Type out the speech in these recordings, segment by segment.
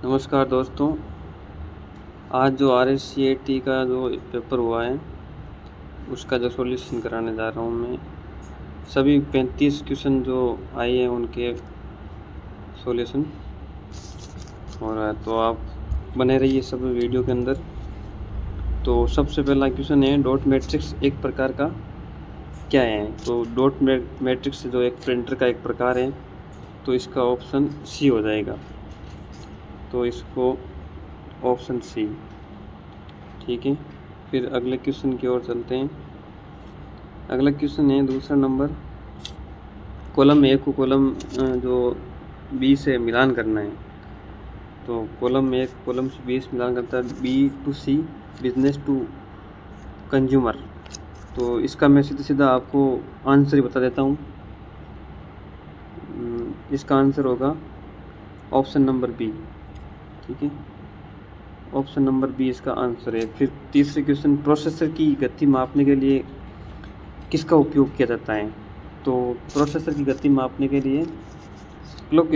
नमस्कार दोस्तों। आज जो RSCAT का जो पेपर हुआ है उसका जो सॉल्यूशन कराने जा रहा हूँ मैं। सभी 35 क्वेश्चन जो आए हैं उनके सॉल्यूशन हो रहा है, तो आप बने रहिए सभी वीडियो के अंदर। तो सबसे पहला क्वेश्चन है, डॉट मैट्रिक्स एक प्रकार का क्या है? तो डॉट मैट्रिक्स जो एक प्रिंटर का एक प्रकार है, तो इसका ऑप्शन सी हो जाएगा। तो इसको ऑप्शन सी, ठीक है। फिर अगले क्वेश्चन की ओर चलते हैं। अगला क्वेश्चन है दूसरा नंबर, कॉलम ए को कॉलम जो बी से मिलान करना है। तो कॉलम ए कॉलम से बी से मिलान करता है, B to C, business to consumer. तो इसका मैं सीधा आपको आंसर ही बता देता हूँ। इसका आंसर होगा ऑप्शन नंबर बी, ठीक है। ऑप्शन नंबर बी इसका आंसर है। फिर तीसरे क्वेश्चन, प्रोसेसर की गति मापने के लिए किसका उपयोग किया जाता है? तो प्रोसेसर की गति मापने के लिए clock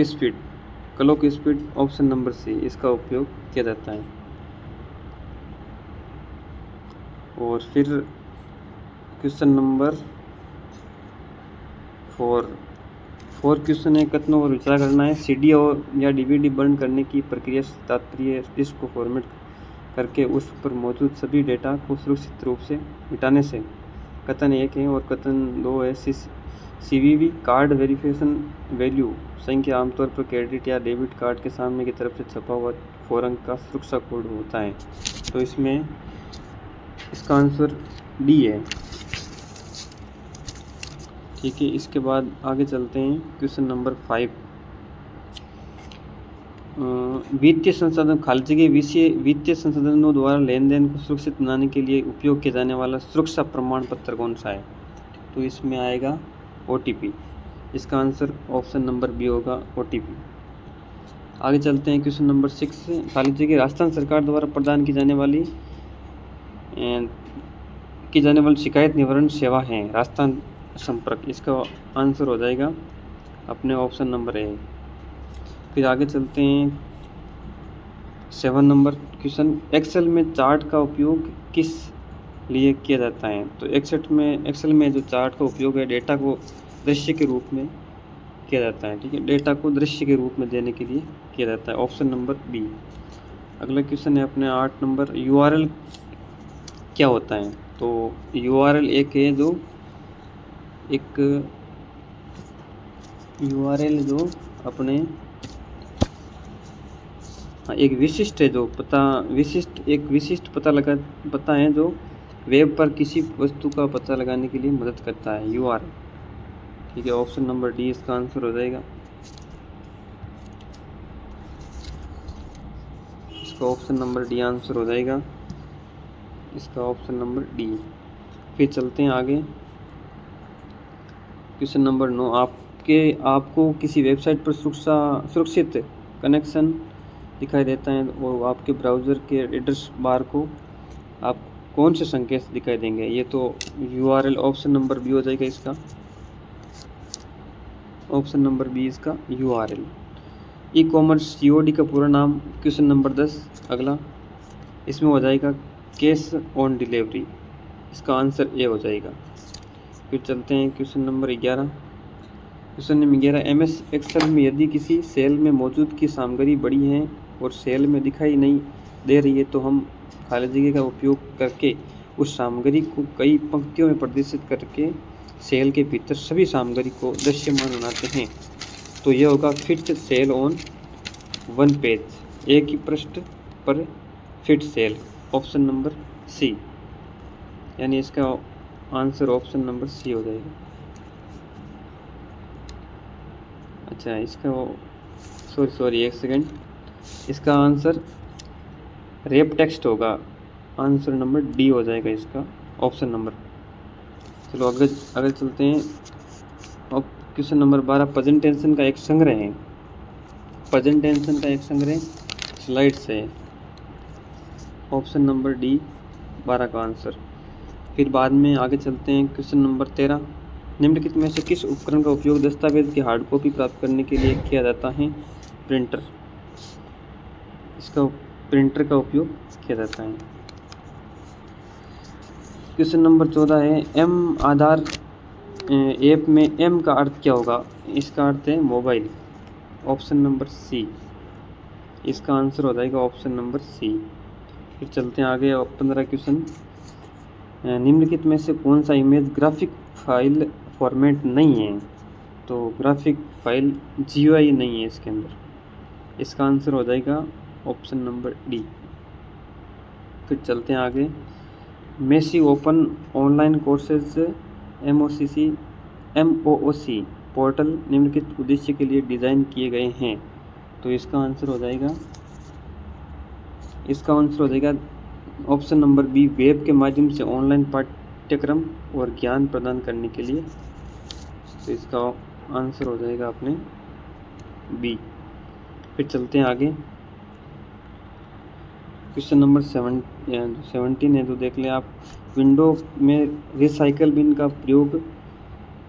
speed option number C इसका उपयोग किया जाता है। और फिर क्वेश्चन नंबर 4 क्वेश्चन है, कथनों पर विचार करना है। CD और या DVD बर्न करने की प्रक्रिया से तात्पर्य डिस्क को फॉर्मेट करके उस पर मौजूद सभी डेटा को सुरक्षित रूप से मिटाने से। कथन 1 है। और कथन 2 है, CVV कार्ड वेरिफिकेशन वैल्यू संख्या आमतौर पर क्रेडिट या डेबिट कार्ड के सामने की तरफ से छपा हुआ 4 अंक का सुरक्षा कोड होता है। तो इसमें इसका आंसर डी है, ठीक है। इसके बाद आगे चलते हैं, क्वेश्चन नंबर 5, वित्तीय संसाधन खाली जगह वित्तीय संसाधनों द्वारा लेन देन को सुरक्षित बनाने के लिए उपयोग किया जाने वाला सुरक्षा प्रमाण पत्र कौन सा है? तो इसमें आएगा OTP। इसका आंसर ऑप्शन नंबर बी होगा, OTP। आगे चलते हैं, क्वेश्चन नंबर 6, खाली जगह राजस्थान सरकार द्वारा प्रदान की जाने वाली शिकायत निवारण सेवा है राजस्थान संपर्क। इसका आंसर हो जाएगा अपने ऑप्शन नंबर ए। फिर आगे चलते हैं, 7 नंबर क्वेश्चन, एक्सेल में चार्ट का उपयोग किस लिए किया जाता है? तो एक्सेल में जो चार्ट का उपयोग है, डेटा को दृश्य के रूप में किया जाता है, ठीक है। डेटा को दृश्य के रूप में देने के लिए किया जाता है, ऑप्शन नंबर बी। अगला क्वेश्चन है अपने 8 नंबर, URL क्या होता है? तो URL एक है जो अपने एक विशिष्ट है जो विशिष्ट पता है जो वेब पर किसी वस्तु का पता लगाने के लिए मदद करता है, URL, ठीक है। ऑप्शन नंबर डी इसका आंसर हो जाएगा। इसका ऑप्शन नंबर डी आंसर हो जाएगा, इसका ऑप्शन नंबर डी। फिर चलते हैं आगे, क्वेश्चन नंबर 9, आपको किसी वेबसाइट पर सुरक्षित कनेक्शन दिखाई देता है और आपके ब्राउज़र के एड्रेस बार को आप कौन से संकेत दिखाई देंगे? ये तो URL, ऑप्शन नंबर बी हो जाएगा इसका, ऑप्शन नंबर बी इसका URL। ई-कॉमर्स COD का पूरा नाम, क्वेश्चन नंबर 10 अगला, इसमें हो जाएगा कैश ऑन डिलीवरी। इसका आंसर ए हो जाएगा। फिर चलते हैं question number 11। Question number 11, MS Excel में यदि किसी सेल में मौजूद की सामग्री बड़ी है और सेल में दिखाई नहीं दे रही है तो हम खाली जगह का उपयोग करके उस सामग्री को कई पंक्तियों में प्रदर्शित करके सेल के भीतर सभी सामग्री को दृश्यमान बनाते हैं। तो यह होगा fit cell on one page, एक ही पृष्ठ पर fit cell, option number C, यानी इसका आंसर ऑप्शन नंबर सी हो जाएगा। अच्छा, इसका सॉरी एक सेकेंड, इसका आंसर रेप टेक्स्ट होगा, आंसर नंबर डी हो जाएगा इसका, ऑप्शन नंबर। चलो अगर चलते हैं, अब क्वेश्चन नंबर 12, प्रेजेंटेशन का एक संग्रह है, प्रेजेंटेशन का एक संग्रह स्लाइड्स है, ऑप्शन नंबर डी 12 का आंसर। फिर बाद में आगे चलते हैं, क्वेश्चन नंबर 13, निम्नलिखित में से किस उपकरण का उपयोग दस्तावेज की हार्ड कॉपी प्राप्त करने के लिए किया जाता है? प्रिंटर। इसका प्रिंटर का उपयोग किया जाता है। क्वेश्चन नंबर 14 है एम आधार ऐप में एम का अर्थ क्या होगा? इसका अर्थ है मोबाइल, ऑप्शन नंबर सी। इसका आंसर हो जाएगा ऑप्शन नंबर सी। फिर चलते हैं आगे। 15 क्वेश्चन, निम्नलिखित में से कौन सा इमेज ग्राफिक फाइल फॉर्मेट नहीं है? तो ग्राफिक फाइल GUI नहीं है इसके अंदर। इसका आंसर हो जाएगा ऑप्शन नंबर डी। फिर चलते हैं आगे। Massive open online courses MOOC portal निम्नलिखित उद्देश्य के लिए डिज़ाइन किए गए हैं। तो इसका आंसर हो जाएगा ऑप्शन नंबर बी, वेब के माध्यम से ऑनलाइन पाठ्यक्रम और ज्ञान प्रदान करने के लिए। तो इसका आंसर हो जाएगा अपने बी। फिर चलते हैं आगे। क्वेश्चन नंबर 17 है, तो देख लें आप। विंडो में रिसाइकल बिन का प्रयोग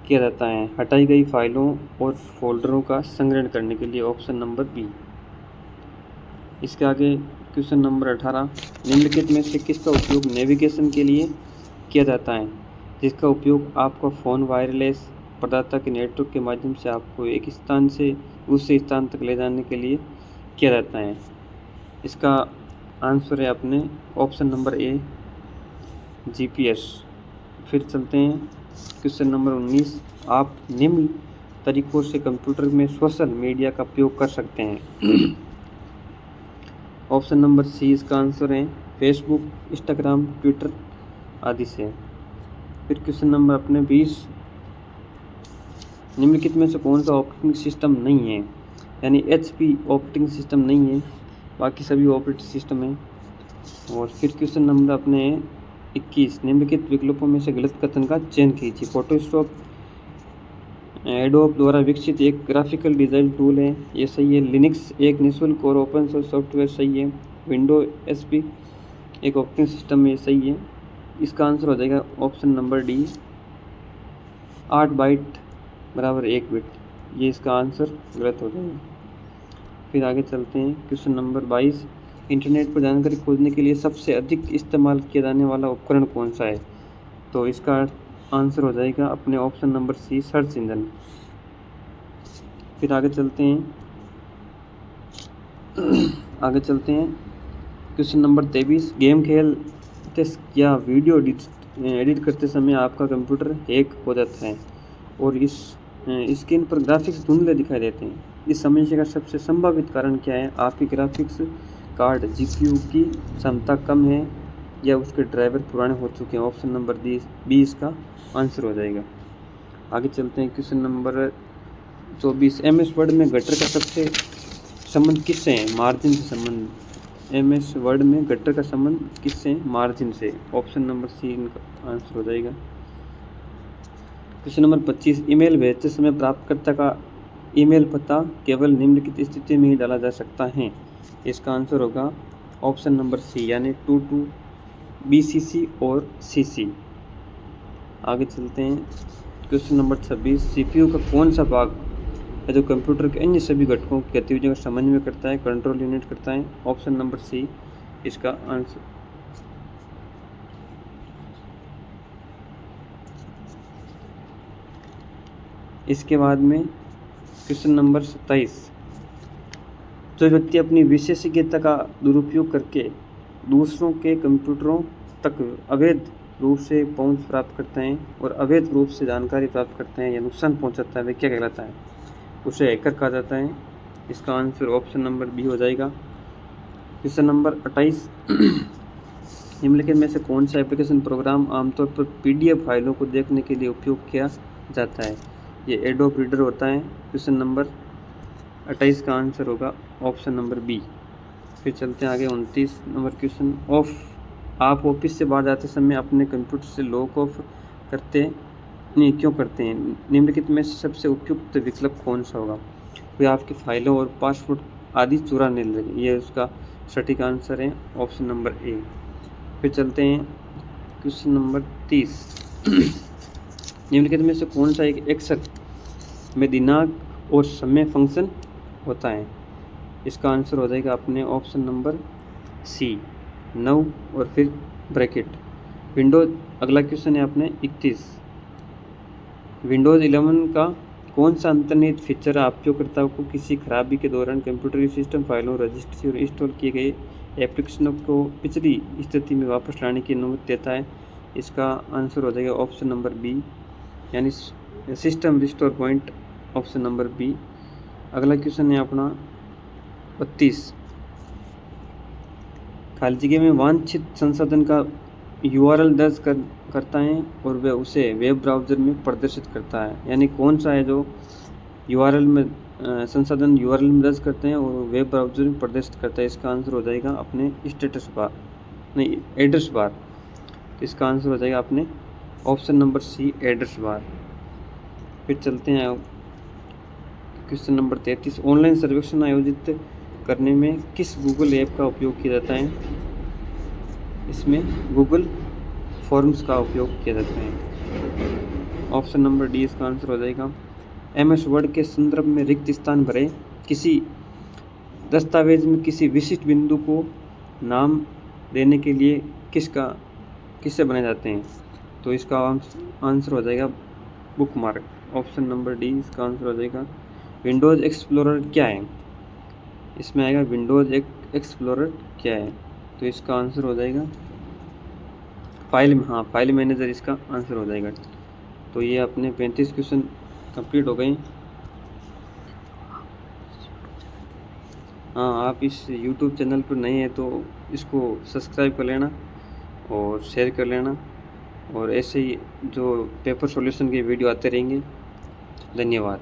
किया जाता है हटाई गई फाइलों और फोल्डरों का संग्रहण करने के लिए, ऑप्शन नंबर बी। इसके आगे क्वेश्चन नंबर 18, निम्नलिखित में से किसका उपयोग नेविगेशन के लिए किया जाता है? जिसका उपयोग आपका फ़ोन वायरलेस प्रदाता के नेटवर्क के माध्यम से आपको एक स्थान से दूसरे स्थान तक ले जाने के लिए किया जाता है। इसका आंसर है अपने ऑप्शन नंबर ए, GPS। फिर चलते हैं क्वेश्चन नंबर 19, आप निम्न तरीकों से कंप्यूटर में सोशल मीडिया का उपयोग कर सकते हैं। ऑप्शन नंबर सी इसका आंसर है फेसबुक, इंस्टाग्राम, ट्विटर आदि से। फिर क्वेश्चन नंबर अपने 20, निम्नलिखित में से कौन सा ऑपरेटिंग सिस्टम नहीं है? यानी HP ऑपरेटिंग सिस्टम नहीं है, बाकी सभी ऑपरेटिंग सिस्टम है। और फिर क्वेश्चन नंबर अपने 21, निम्नलिखित विकल्पों में से गलत कथन का चयन कीजिए। फोटोशॉप एडोब द्वारा विकसित एक ग्राफिकल डिज़ाइन टूल है, ये सही है। लिनक्स एक निःशुल्क और ओपन सोर्स सॉफ्टवेयर, सही है। विंडो SP एक ऑपरेटिंग सिस्टम है, सही है। इसका आंसर हो जाएगा ऑप्शन नंबर डी, 8 बाइट बराबर 1 बिट, ये इसका आंसर गलत हो जाएगा। फिर आगे चलते हैं। क्वेश्चन नंबर 22, इंटरनेट पर जानकारी खोजने के लिए सबसे अधिक इस्तेमाल किया जाने वाला उपकरण कौन सा है? तो इसका आंसर हो जाएगा अपने option number C, search engine. फिर आगे चलते हैं। क्वेश्चन नंबर 23, गेम खेलते या वीडियो एडिट करते समय आपका कंप्यूटर हैक हो जाता है और इस स्क्रीन पर ग्राफिक्स धुंधले दिखाई देते हैं। इस समस्या का सबसे संभावित कारण क्या है? आपकी ग्राफिक्स कार्ड GPU की क्षमता कम है या उसके ड्राइवर पुराने हो चुके हैं, ऑप्शन नंबर बी इसका आंसर हो जाएगा। आगे चलते हैं। क्वेश्चन नंबर 24, MS वर्ड में गटर का सबसे संबंध किससे है? मार्जिन से संबंध। MS वर्ड में गटर का संबंध किससे? मार्जिन से, ऑप्शन नंबर सी इनका आंसर हो जाएगा। क्वेश्चन नंबर 25, ईमेल भेजते समय प्राप्तकर्ता का ईमेल पता केवल निम्नलिखित स्थिति में ही डाला जा सकता है। इसका आंसर होगा ऑप्शन नंबर सी, यानी 22 BCC और CC। आगे चलते हैं। क्वेश्चन नंबर 26, CPU का कौन सा भाग है जो कंप्यूटर के अन्य सभी घटकों की गतिविधियों का समन्वय करता है, कंट्रोल यूनिट करता है, ऑप्शन नंबर सी इसका आंसर। इसके बाद में क्वेश्चन नंबर 27, जो व्यक्ति अपनी विशेषज्ञता का दुरुपयोग करके दूसरों के कंप्यूटरों तक अवैध रूप से पहुंच प्राप्त करते हैं और अवैध रूप से जानकारी प्राप्त करते हैं या नुकसान पहुंचाता है, वह क्या कहलाता है? उसे हैकर कहा जाता है। इसका आंसर ऑप्शन नंबर बी हो जाएगा। क्वेश्चन नंबर 28, निम्नलिखित में से कौन सा एप्लीकेशन प्रोग्राम आमतौर पर PDF फाइलों को देखने के लिए उपयोग किया जाता है? ये एडोब रीडर होता है। क्वेश्चन नंबर 28 का आंसर होगा ऑप्शन नंबर बी। फिर चलते हैं आगे। 29 नंबर क्वेश्चन, आप ऑफिस से बाहर जाते समय अपने कंप्यूटर से लॉक ऑफ क्यों करते हैं? निम्नलिखित में से सबसे उपयुक्त विकल्प कौन सा होगा? कोई आपकी फाइलों और पासवर्ड आदि चुराने लगे, ये उसका सटीक आंसर है, ऑप्शन नंबर ए। फिर चलते हैं क्वेश्चन नंबर 30, निम्नलिखित में से कौन सा एक एक्सेल में दिनांक और समय फंक्शन होता है? इसका आंसर हो जाएगा अपने ऑप्शन नंबर सी 9 और फिर ब्रैकेट। विंडोज, अगला क्वेश्चन है अपने 31। विंडोज़ 11 का कौन सा अंतर्निहित फीचर उपयोगकर्ताओं को किसी खराबी के दौरान कंप्यूटर की सिस्टम फाइलों, रजिस्ट्री और इंस्टॉल किए गए एप्लीकेशनों को पिछली स्थिति में वापस लाने की अनुमति देता है? इसका आंसर हो जाएगा ऑप्शन नंबर बी, यानी system restore point, option number B. अगला क्वेश्चन है अपना 32। खाली जगह में वांछित संसाधन का URL दर्ज करता है और वह उसे वेब ब्राउज़र में प्रदर्शित करता है, यानी कौन सा है जो URL में संसाधन URL में दर्ज करते हैं और वेब ब्राउज़र में प्रदर्शित करता है? इसका आंसर हो जाएगा अपने स्टेटस बार, नहीं एड्रेस बार। तो इसका आंसर हो जाएगा अपने option number C, address bar. फिर चलते हैं क्वेश्चन नंबर 33। ऑनलाइन सर्वेक्षण आयोजित करने में किस गूगल ऐप का उपयोग किया जाता है? इसमें गूगल फॉर्म्स का उपयोग किया जाता है। ऑप्शन नंबर डी इसका आंसर हो जाएगा। MS वर्ड के संदर्भ में रिक्त स्थान भरें। किसी दस्तावेज में किसी विशिष्ट बिंदु को नाम देने के लिए किससे बनाए जाते हैं? तो इसका आंसर हो जाएगा बुकमार्क, ऑप्शन नंबर डी इसका आंसर हो जाएगा। विंडोज़ एक्सप्लोरर क्या है? इसमें आएगा विंडोज़ एक्सप्लोरर क्या है? तो इसका आंसर हो जाएगा फाइल मैनेजर इसका आंसर हो जाएगा। तो ये अपने 35 क्वेश्चन कंप्लीट हो गए। हाँ, आप इस YouTube चैनल पर नए हैं तो इसको सब्सक्राइब कर लेना और शेयर कर लेना, और ऐसे ही जो पेपर सॉल्यूशन के वीडियो आते रहेंगे। धन्यवाद।